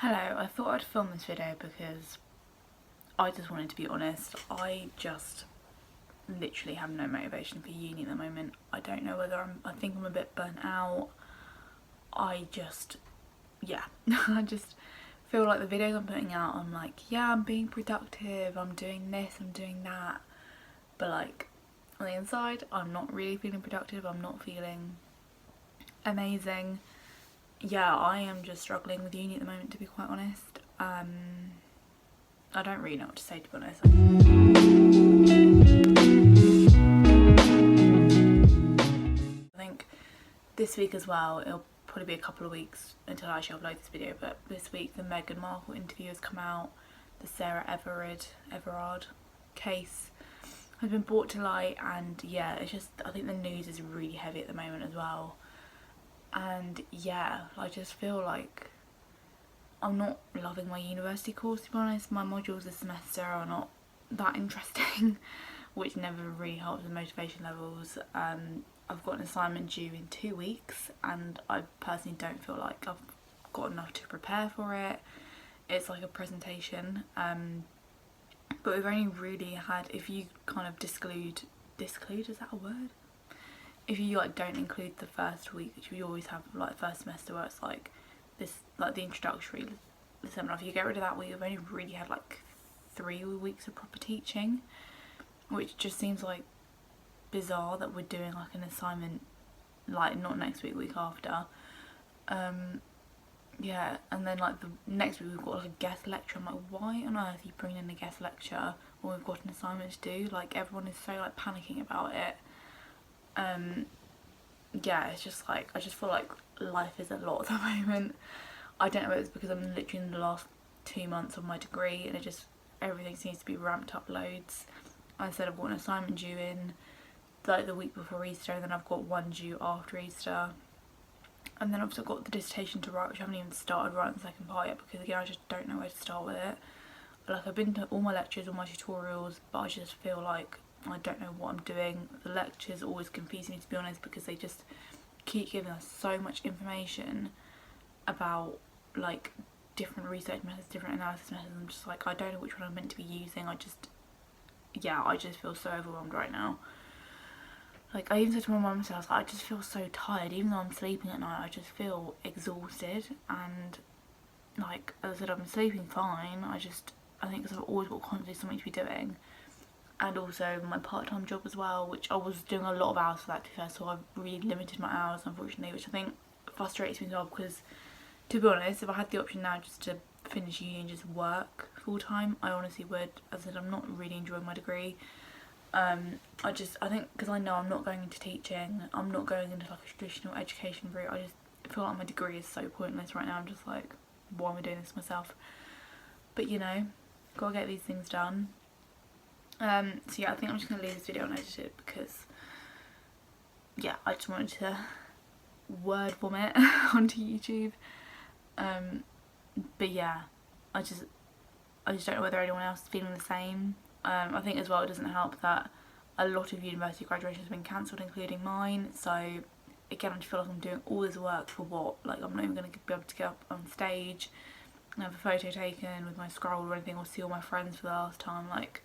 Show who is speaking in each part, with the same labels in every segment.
Speaker 1: Hello, I thought I'd film this video because I just wanted to be honest. I just literally have no motivation for uni at the moment. I don't know whether I think I'm a bit burnt out. I just feel like the videos I'm putting out, I'm like, yeah, I'm being productive, I'm doing this, I'm doing that. But like, on the inside, I'm not really feeling productive, I'm not feeling amazing. Yeah, I am just struggling with uni at the moment, to be quite honest. I don't really know what to say, to be honest. I think this week as well, it'll probably be a couple of weeks until I actually upload this video, but this week the Meghan Markle interview has come out. The Sarah Everard case has been brought to light, and yeah, it's just, I think the news is really heavy at the moment as well. And yeah, I just feel like I'm not loving my university course, to be honest. My modules this semester are not that interesting, which never really helps with motivation levels. I've got an assignment due in 2 weeks and I personally don't feel like I've got enough to prepare for it. It's like a presentation, but we've only really had, if you kind of disclude, is that a word? If you like don't include the first week, which we always have like first semester where it's like this, like the introductory seminar, if you get rid of that week, we've only really had like 3 weeks of proper teaching, which just seems like bizarre that we're doing like an assignment like not next week, week after. Yeah, and then like the next week we've got like a guest lecture. I'm like, why on earth are you bringing in a guest lecture when we've got an assignment to do? Like everyone is so like panicking about it. Yeah, it's just like, I just feel like life is a lot at the moment. I don't know if it's because I'm literally in the last 2 months of my degree and it just, everything seems to be ramped up loads. I said I've got an assignment due in like the week before Easter, and then I've got one due after Easter, and then I've also got the dissertation to write, which I haven't even started writing the second part yet because again I just don't know where to start with it. Like I've been to all my lectures, all my tutorials, but I just feel like I don't know what I'm doing. The lectures always confuse me, to be honest, because they just keep giving us so much information about like different research methods, different analysis methods. I'm just like, I don't know which one I'm meant to be using. I just feel so overwhelmed right now. Like I even said to my mum, I was like, I just feel so tired. Even though I'm sleeping at night, I just feel exhausted. And like as I said, I'm sleeping fine. I think because I've always got constantly something to be doing. And also my part-time job as well, which I was doing a lot of hours for that, to be fair, so I've really limited my hours, unfortunately, which I think frustrates me as well, because to be honest, if I had the option now just to finish uni and just work full-time, I honestly would. As I said, I'm not really enjoying my degree. I think because I know I'm not going into teaching, I'm not going into like a traditional education route, I just feel like my degree is so pointless right now. I'm just like, why am I doing this to myself? But you know, gotta get these things done. So yeah, I think I'm just going to leave this video unedited because yeah, I just wanted to word vomit onto YouTube. But yeah, I just don't know whether anyone else is feeling the same. I think as well it doesn't help that a lot of university graduations have been cancelled, including mine, so again I just feel like I'm doing all this work for what? Like I'm not even going to be able to get up on stage and have a photo taken with my scroll or anything, or see all my friends for the last time. Like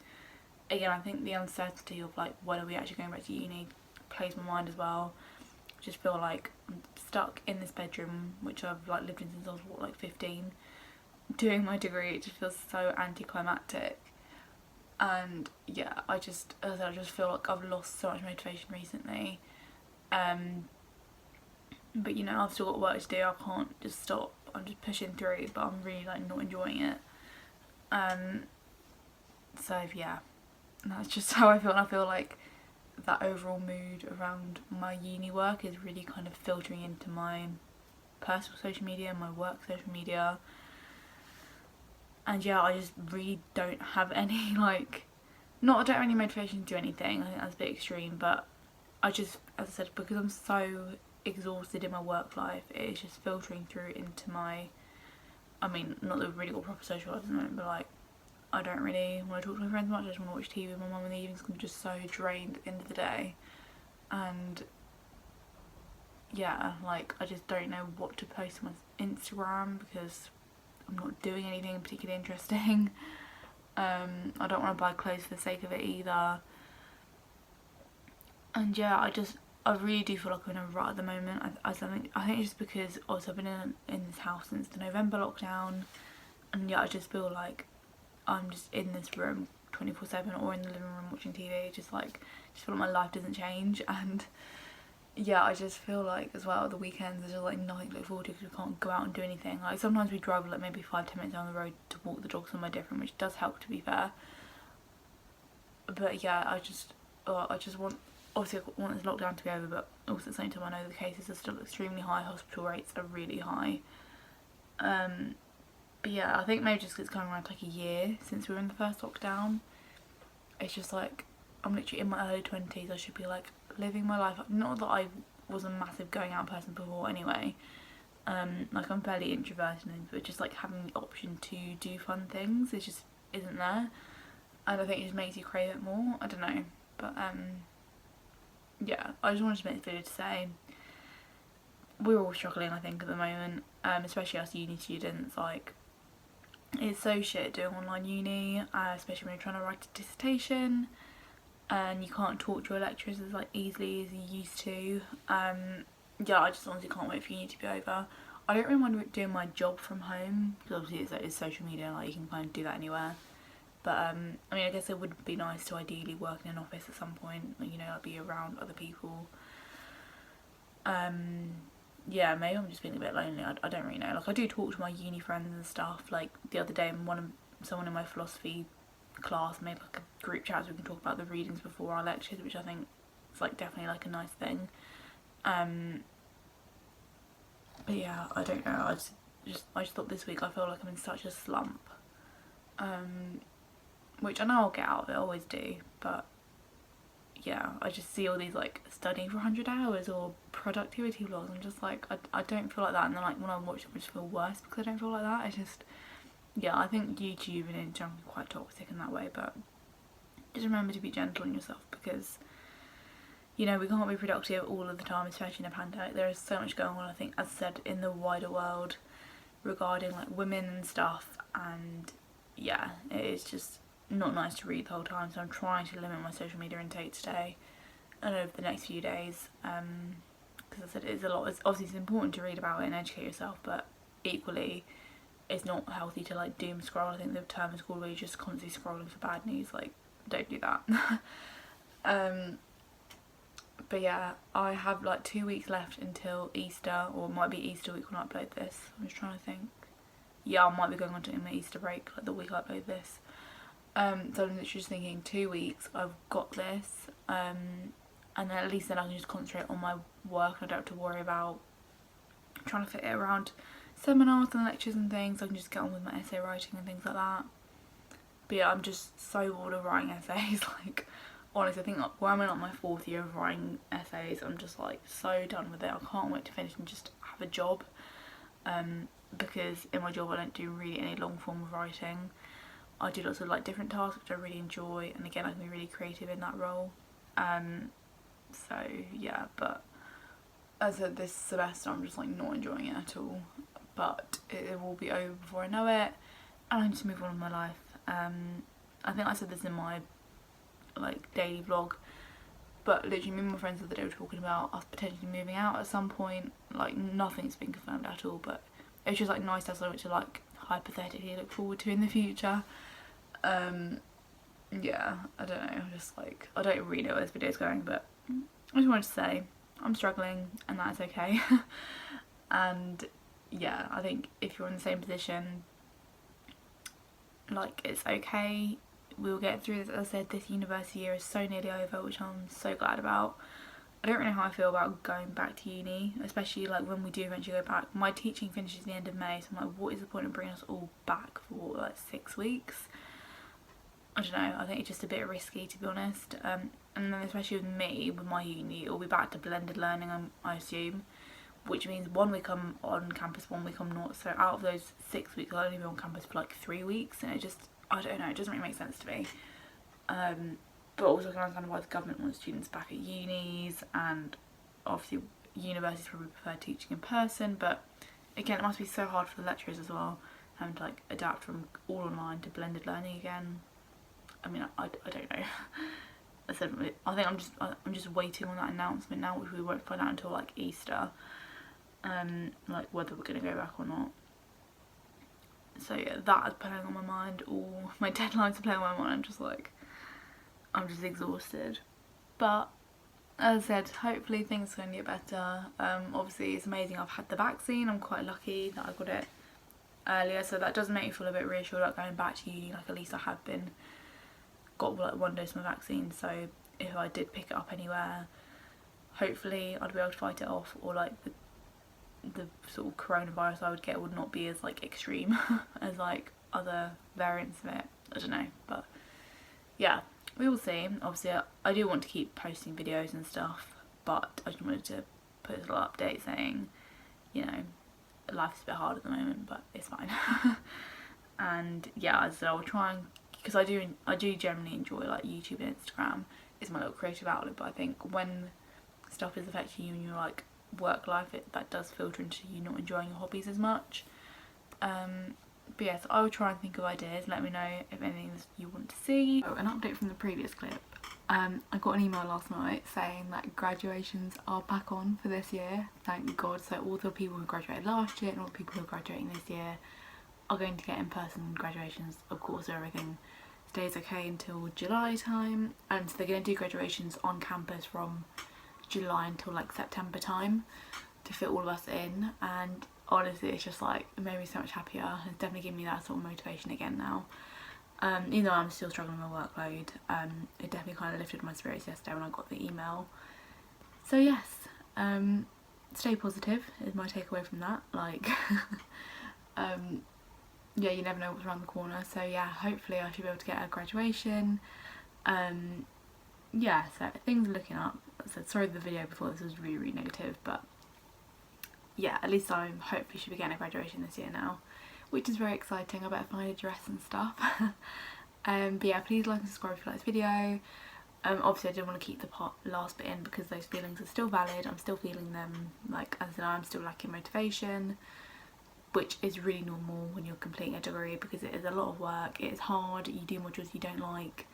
Speaker 1: again, I think the uncertainty of like when are we actually going back to uni plays my mind as well. I just feel like I'm stuck in this bedroom, which I've like lived in since I was like 15, doing my degree. It just feels so anticlimactic. And yeah, I just feel like I've lost so much motivation recently. But you know, I've still got work to do. I can't just stop. I'm just pushing through, but I'm really like not enjoying it. So yeah, that's just how I feel. And I feel like that overall mood around my uni work is really kind of filtering into my personal social media, my work social media. And yeah, I just really don't have any like, I don't have any motivation to do anything. I think that's a bit extreme, but I just, as I said, because I'm so exhausted in my work life, it is just filtering through into my, I mean, not that we've really got proper social life at the moment, but like, I don't really want to talk to my friends much. I just want to watch TV with my mum in the evenings because I'm just so drained at the end of the day. And yeah, like I just don't know what to post on my Instagram because I'm not doing anything particularly interesting. I don't want to buy clothes for the sake of it either. And yeah, I really do feel like I'm in a rut at the moment. I think it's just because also I've been in this house since the November lockdown, and yeah, I just feel like I'm just in this room 24/7 or in the living room watching TV, just feel like my life doesn't change. And yeah, I just feel like as well the weekends there's just like nothing to look forward to because we can't go out and do anything. Like sometimes we drive like maybe 5-10 minutes down the road to walk the dog somewhere different, which does help, to be fair. But yeah, I just want, obviously I want this lockdown to be over, but also at the same time I know the cases are still extremely high, hospital rates are really high. But yeah, I think maybe just 'cause it's coming around like a year since we were in the first lockdown, it's just like I'm literally in my early 20s. I should be like living my life. Not that I was a massive going out person before anyway. Like I'm fairly introverted and things, but just like having the option to do fun things, it just isn't there. And I think it just makes you crave it more. I don't know, but yeah, I just wanted to make this video to say we're all struggling, I think, at the moment, especially us uni students. Like, it's so shit doing online uni, especially when you're trying to write a dissertation and you can't talk to your lecturers as like easily as you used to. Yeah, I just honestly can't wait for uni to be over. I don't really mind doing my job from home because obviously it's social media, like you can kind of do that anywhere. But I mean, I guess it would be nice to ideally work in an office at some point, you know, like be around other people. Yeah, maybe I'm just feeling a bit lonely. I don't really know. Like I do talk to my uni friends and stuff. Like the other day, someone in my philosophy class made like a group chat so we can talk about the readings before our lectures, which I think is like definitely like a nice thing. But yeah, I don't know. I just thought this week I feel like I'm in such a slump. Which I know I'll get out of it, I always do, but yeah, I just see all these like studying for 100 hours or productivity vlogs. I'm just like, I don't feel like that, and then like when I watch them I just feel worse because I don't feel like that. I just, yeah, I think YouTube and in general is quite toxic in that way, but just remember to be gentle on yourself because, you know, we can't be productive all of the time, especially in a pandemic. There is so much going on, I think, as I said, in the wider world regarding like women and stuff, and yeah, it is just not nice to read the whole time. So I'm trying to limit my social media intake today and over the next few days, because I said it is a lot. It's obviously it's important to read about it and educate yourself, but equally it's not healthy to like doom scroll. I think the term is called where you're just constantly scrolling for bad news. Like, don't do that. But yeah, I have like 2 weeks left until Easter, or it might be Easter week when I upload this. I'm just trying to think. Yeah, I might be going on to my Easter break, like the week I upload this. So I'm literally just thinking 2 weeks, I've got this, and then at least then I can just concentrate on my work. I don't have to worry about trying to fit it around seminars and lectures and things. I can just get on with my essay writing and things like that. But yeah, I'm just so bored of writing essays. Like, honestly, I think like, where I'm in like my 4th year of writing essays, I'm just like so done with it. I can't wait to finish and just have a job, because in my job I don't do really any long form of writing. I do lots of like different tasks which I really enjoy, and again I can be really creative in that role. So yeah, but as I said, this semester I'm just like not enjoying it at all, but it will be over before I know it and I need to move on with my life. I think I said this in my like daily vlog, but literally me and my friends the other day were talking about us potentially moving out at some point. Like nothing's been confirmed at all, but it's just like nice to have something to like hypothetically look forward to in the future. Yeah, I don't know, I'm just like, I don't really know where this video's going, but I just wanted to say I'm struggling and that's okay. And yeah, I think if you're in the same position, like, it's okay, we'll get through this. As I said, this university year is so nearly over, which I'm so glad about. I don't really know how I feel about going back to uni, especially like when we do eventually go back. My teaching finishes the end of May, so I'm like, what is the point of bringing us all back for like 6 weeks? I don't know, I think it's just a bit risky, to be honest. And then especially with me, with my uni, it'll be back to blended learning, I assume, which means 1 week I'm on campus, 1 week I'm not. So out of those 6 weeks, I'll only be on campus for like 3 weeks, and it just, I don't know, it doesn't really make sense to me. But also I can understand why the government wants students back at unis, and obviously universities probably prefer teaching in person, but again, it must be so hard for the lecturers as well, having to like adapt from all online to blended learning again. I mean, I don't know. I think I'm just waiting on that announcement now, which we won't find out until like Easter, like whether we're gonna go back or not. So yeah, that is playing on my mind. All my deadlines are playing on my mind. I'm just exhausted. But as I said, hopefully things are going to get better. Obviously it's amazing I've had the vaccine. I'm quite lucky that I got it earlier, so that does make me feel a bit reassured about going back to uni. Like, at least I have got like 1 dose of my vaccine, so if I did pick it up anywhere, hopefully I'd be able to fight it off, or like the sort of coronavirus I would get would not be as like extreme as like other variants of it. I don't know, but yeah, we will see. Obviously I do want to keep posting videos and stuff, but I just wanted to put a little update saying, you know, life's a bit hard at the moment, but it's fine. And yeah, as I said, I'll try and, because I do generally enjoy like YouTube and Instagram. It's my little creative outlet, but I think when stuff is affecting you in your like work life, that does filter into you not enjoying your hobbies as much. But yes, I will try and think of ideas. Let me know if anything you want to see. Oh, an update from the previous clip. I got an email last night saying that graduations are back on for this year, thank God. So all the people who graduated last year and all the people who are graduating this year are going to get in-person graduations, of course, so everything stays okay until July time. And so they're going to do graduations on campus from July until like September time to fit all of us in. And honestly, it's just like, it made me so much happier. It's definitely given me that sort of motivation again now. Even though I'm still struggling with my workload, it definitely kind of lifted my spirits yesterday when I got the email. So yes, stay positive is my takeaway from that. Like, yeah, you never know what's around the corner. So yeah, hopefully I should be able to get a graduation. Yeah, so things are looking up. So sorry the video before this was really negative, but yeah, at least I hopefully should be getting a graduation this year now, which is very exciting. I better find a dress and stuff. But yeah, please like and subscribe if you like this video. Obviously I didn't want to keep the last bit in because those feelings are still valid. I'm still feeling them. Like, as I said, I'm still lacking motivation, which is really normal when you're completing a degree because it is a lot of work, it is hard, you do modules you don't like.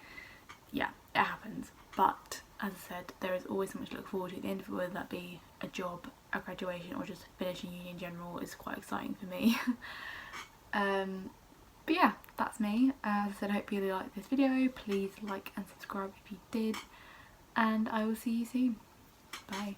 Speaker 1: Yeah, it happens. But as I said, there is always so much to look forward to at the end of it, whether that be a job, a graduation, or just finishing uni in general is quite exciting for me. But yeah, that's me. As I said, I hope you really liked this video. Please like and subscribe if you did, and I will see you soon. Bye.